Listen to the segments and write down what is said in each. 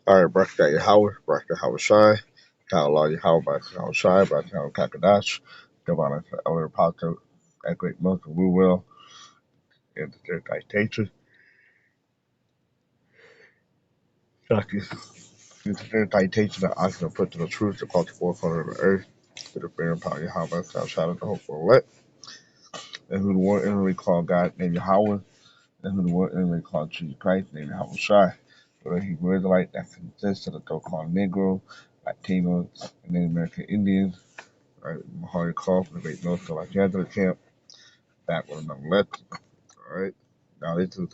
All right, Barak Yahweh, Barak Yahweh Shai, Ka'Allah Yahweh, Barak Yahweh Shai, Barak Yahweh Kakadash, Divine Elder Apostle, that great Muslim, we will, and the third citation. Shaki, the third citation that I can put to the truth across the four corners of the earth, to the fear and power of Yahweh, thou shalt the hope for elect, and who the one enemy called God named Yahweh, and who the one enemy called Jesus Christ named Yahweh Shai. For the Hebrew Israelite that consists of the so-called Negro, Latinos, and Native American Indians. All right, Mahari call from the Great North Carolina camp, back with another lesson. All right, now this is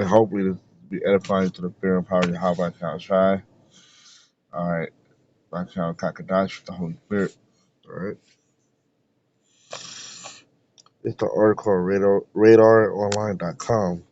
hopefully this will be edifying to the fear and power of Yahweh Shai Shai. All right, by Shai Kakadash, the Holy Spirit. All right, it's the article on RadarOnline.com.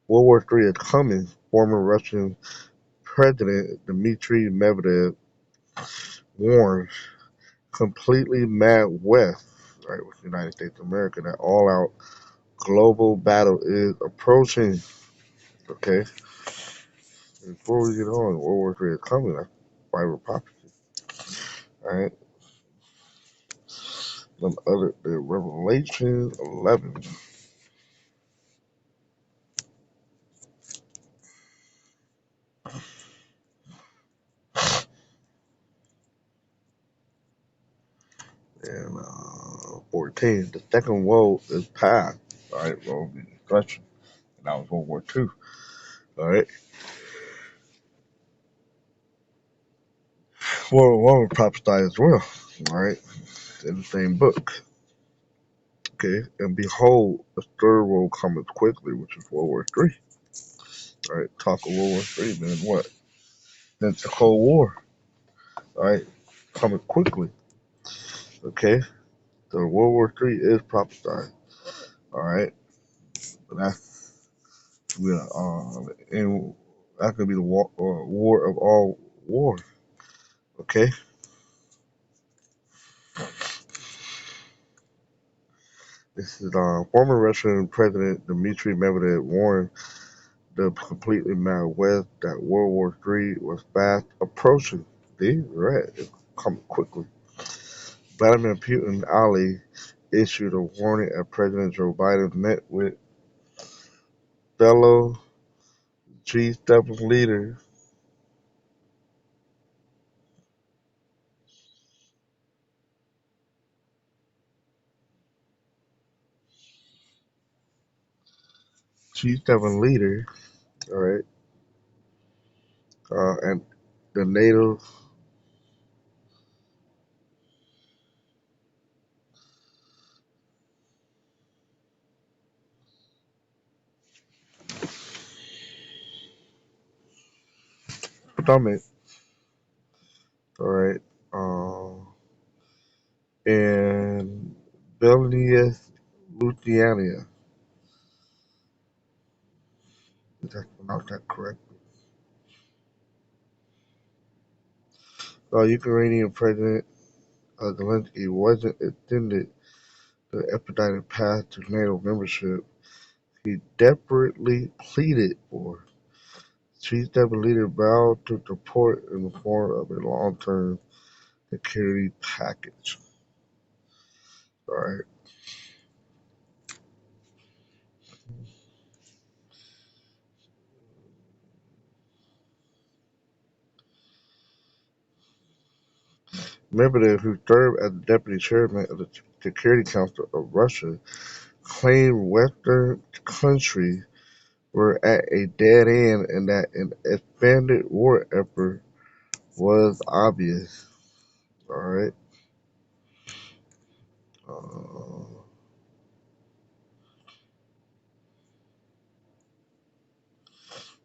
World War III is coming. Former Russian President Dmitry Medvedev warns completely mad West, right, with the United States of America, that all-out global battle is approaching. Okay, before we get on, World War III is coming. That's Bible prophecy. All right, the Revelation 11. And 14. The second woe is past. All right, will be destruction. And that was World War II. All right, World War I was prophesied as well. All right, in the same book. Okay, and behold, the third woe cometh quickly, which is World War III. All right, talk of World War III, then what? Then the Cold War. All right, coming quickly. Okay, so World War III is prophesied. All right, but and that could be the war of all wars. Okay, this is former Russian President Dmitry Medvedev warned the completely mad West that World War III was fast approaching. See, right, it's coming quickly. Vladimir Putin ally issued a warning as President Joe Biden met with fellow G7 leaders. G7 leaders, all right, and the NATO. Summit, all right, in Vilnius, Lithuania. Did I pronounce that correctly? Ukrainian President Zelensky wasn't extended the expedited path to NATO membership he desperately pleaded for. G7 leader vowed to support in the form of a long-term security package. All right. Medvedev, who served as the deputy chairman of the Security Council of Russia, claimed Western countries were at a dead end and that an expanded war effort was obvious. All right. Uh,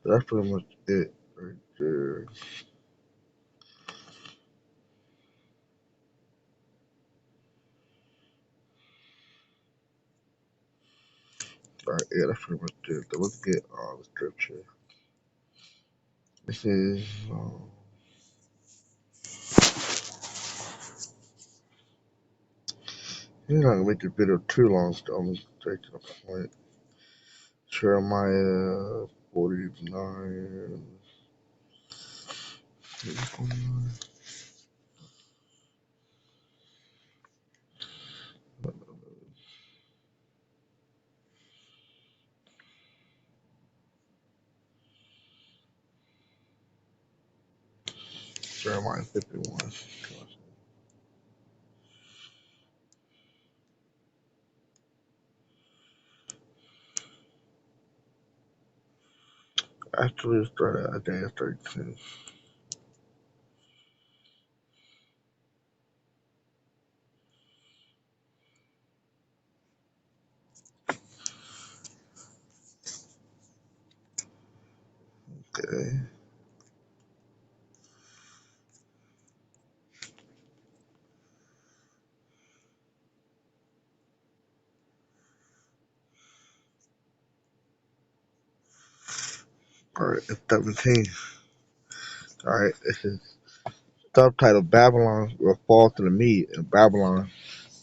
that's pretty much it right there. All right, yeah, that's pretty much it. So let's get the scripture. This is. You're not gonna make the video too long, so I'm gonna straight to the point. Jeremiah 49. Jeremiah 51. Actually, it started at Isaiah 13. Okay. Alright, it's 17. Alright, this is subtitle Babylon will fall to the Mede, and Babylon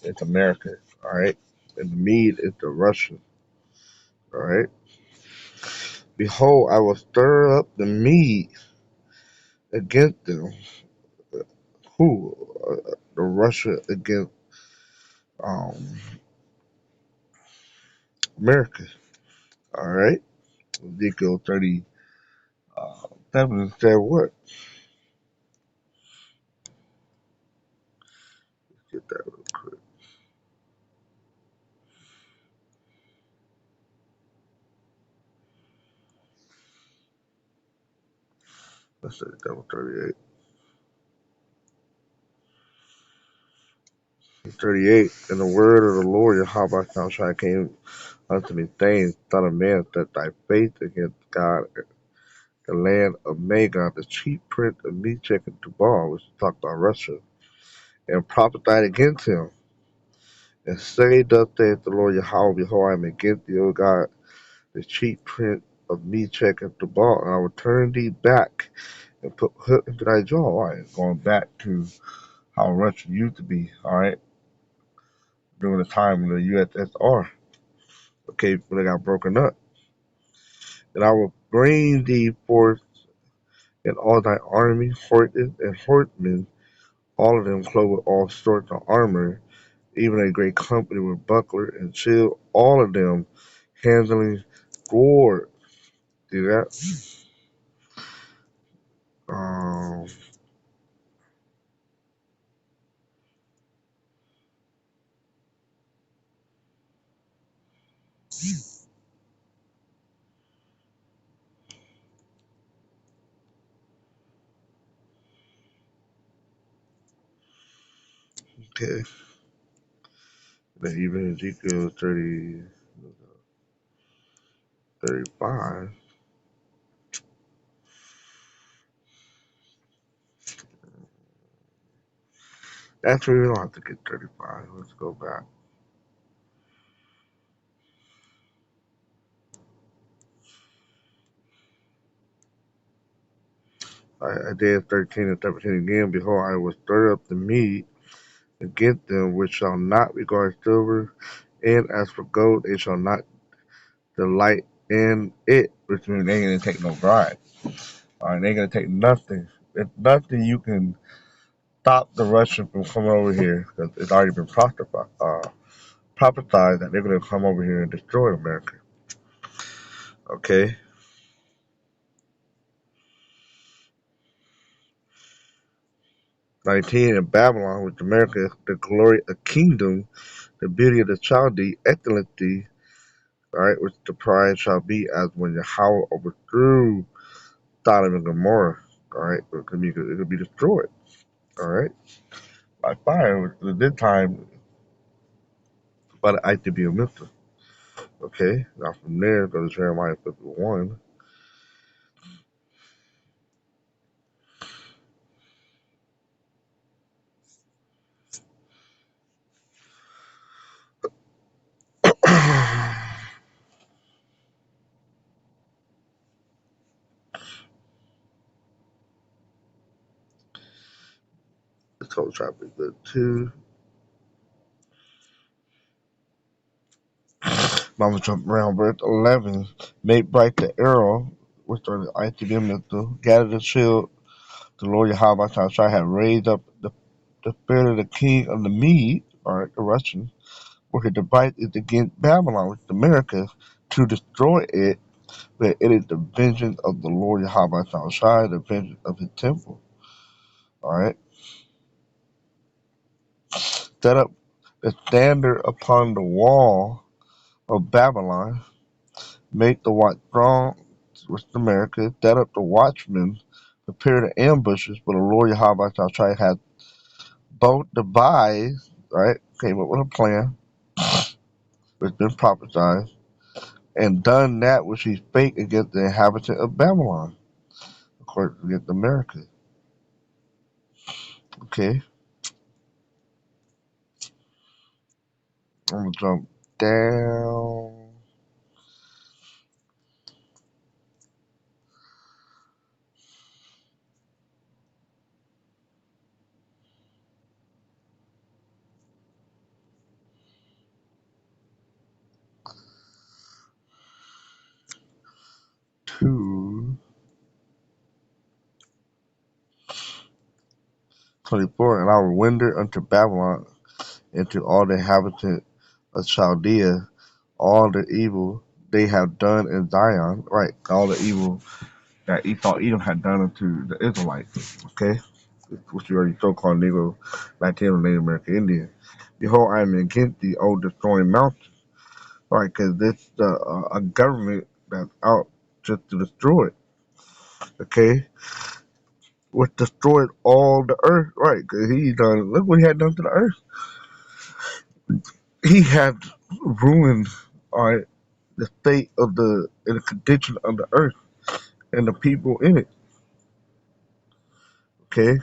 is America. Alright, and the Mede is the Russian. Alright, behold, I will stir up the Mede against them. Who? The Russia against um, America. Alright, Ezekiel 37 said what? Let's get that real quick. Let's say that was 38. 38. And the word of the Lord Yahweh Shai came unto me, saying, Son of man, set thy face against God, the land of Magog, the chief prince of Meshach and Tubal, which is talking about Russia, and prophesied against him, and say, Thus saith the Lord Yahweh, behold, I am against thee, O God, the chief prince of Meshach and Tubal, and I will turn thee back and put hook into thy jaw. All right, going back to how Russia used to be, all right, during the time of the USSR, okay, when they got broken up. And I will bring thee forth in all thy army, horses and horsemen, all of them clothed with all sorts of armor, even a great company with buckler and shield, all of them handling sword. See that? Um, okay. Then even Ezekiel 35. Actually, we don't have to get 35. Let's go back. Isaiah 13 and 17 again. Behold, I will stir up the Mede against them, which shall not regard silver, and as for gold, they shall not delight in it, which means they ain't gonna take no bribe. All right, they ain't gonna take nothing. It's nothing you can stop the Russians from coming over here because it's already been prophesied that they're gonna come over here and destroy America. Okay, 19 in Babylon, which America is the glory of kingdom, the beauty of the Chaldee, excellency. All right, which the pride shall be as when Yahweh overthrew Sodom and Gomorrah. All right, it could be destroyed. All right, by fire, which at this time by the ITB of Memphis. Okay, now from there, go to Jeremiah 51. This whole chapter is good too. Mama jump around verse 11. Make bright the arrow, which are the ITB mental, gather the shield. The Lord Yahweh Shai had raised up the spirit of the king of the Medes, or the Russians, where he devised against Babylon, which is America, to destroy it. But it is the vengeance of the Lord Yahweh Shai, the vengeance of his temple. Alright? Set up the standard upon the wall of Babylon, make the watch strong, which is America, set up the watchmen, prepare the ambushes, but the Lord Yahweh Shai had both devised, right, came up with a plan, which been prophesied, and done that which he spake against the inhabitant of Babylon, of course, against America. Okay, I'm gonna jump down to 24, and I will render unto Babylon and to all the inhabitants of Chaldea all the evil they have done in Zion, right? All the evil that Esau Edom had done unto the Israelites, okay? Which you already so-called Negro, Latino, Native American Indian. Behold, I am against thee, O destroying mountain. Right, because this a government that's out just to destroy it, okay? Which destroyed all the earth, right? Because he done, look what he had done to the earth. He had ruined, all right, the state of and the condition of the earth and the people in it, okay?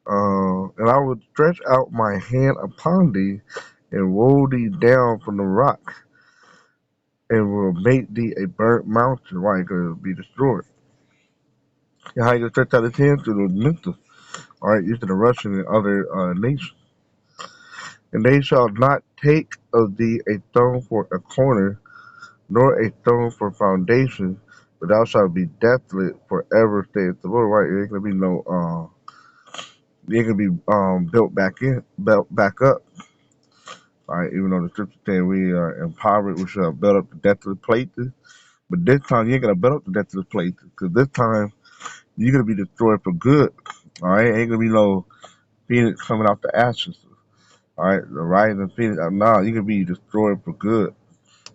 And I will stretch out my hand upon thee and roll thee down from the rock and will make thee a burnt mountain, right? Because it will be destroyed. And how you stretch out his hand to the mental, all right, using the Russian and other nations. And they shall not take of thee a stone for a corner, nor a stone for foundation, but thou shalt be desolate forever, saith the Lord. Right? It ain't gonna be no, it ain't gonna be built built back up. All right, even though the scripture saying we are empowered, we shall build up the desolate places. But this time you ain't gonna build up the desolate places, because this time you're gonna be destroyed for good. All right, ain't gonna be no phoenix coming out the ashes. All right, the rising phoenix. Nah, you can be destroyed for good.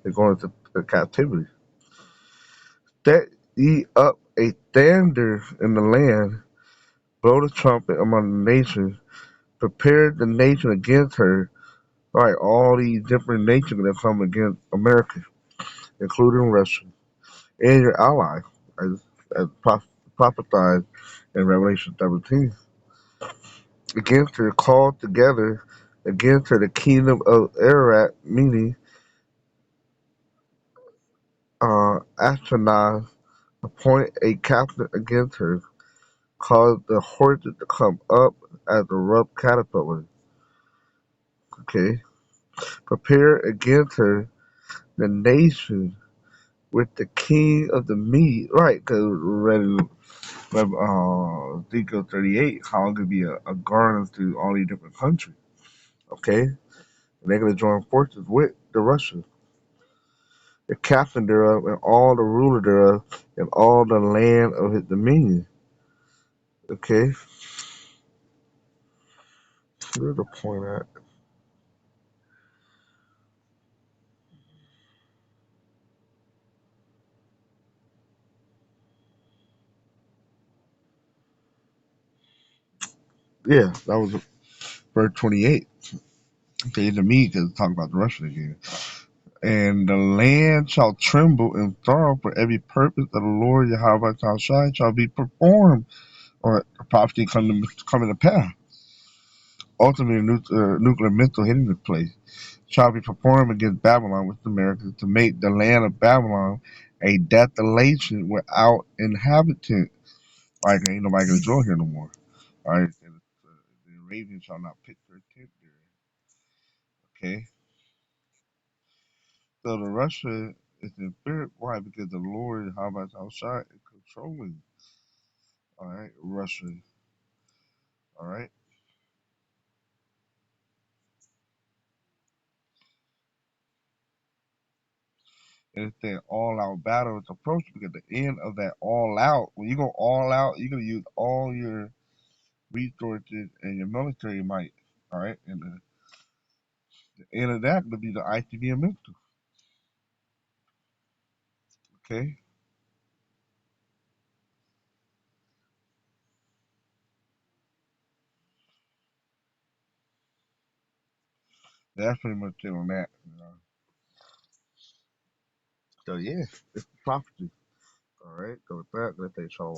They're going into captivity. Set ye up a standard in the land, blow the trumpet among the nations, prepare the nation against her. All right, all these different nations that come against America, including Russia, and your allies, as prophesied in Revelation 17. Against her, called together against her the kingdom of Ararat, meaning Ashkenaz, appoint a captain against her, cause the horses to come up as a rough caterpillar. Okay. Prepare against her the nation with the king of the Medes. Right, because we're ready to Ezekiel 38, how it could be a garden to all these different countries. Okay. And they're going to join forces with the Russians, the captain thereof, and all the ruler thereof, and all the land of his dominion. Okay. Where's the point at? Yeah, that was verse 28. Okay, to me, because it's talking about the Russian again. And the land shall tremble and sorrow, for every purpose of the Lord Yahweh shall be performed, or a prophecy coming to pass. Ultimately, nuclear missile hitting the place shall be performed against Babylon with America to make the land of Babylon a desolation without inhabitant. Like, ain't nobody gonna dwell here no more. All right, and the Arabians shall not pitch their tent there. Okay, so the Russia It's in spirit. Why? Because the Lord, how about outside, is controlling. All right, Russia. All right, and it's that all-out battle is approaching because the end of that all-out. When you go all out, you're gonna use all your resources and your military might. All right, and the end of that will be the ICBM missile. Okay, that's pretty much it on that. So yeah, it's the prophecy. All right, so with that, let's say shalom.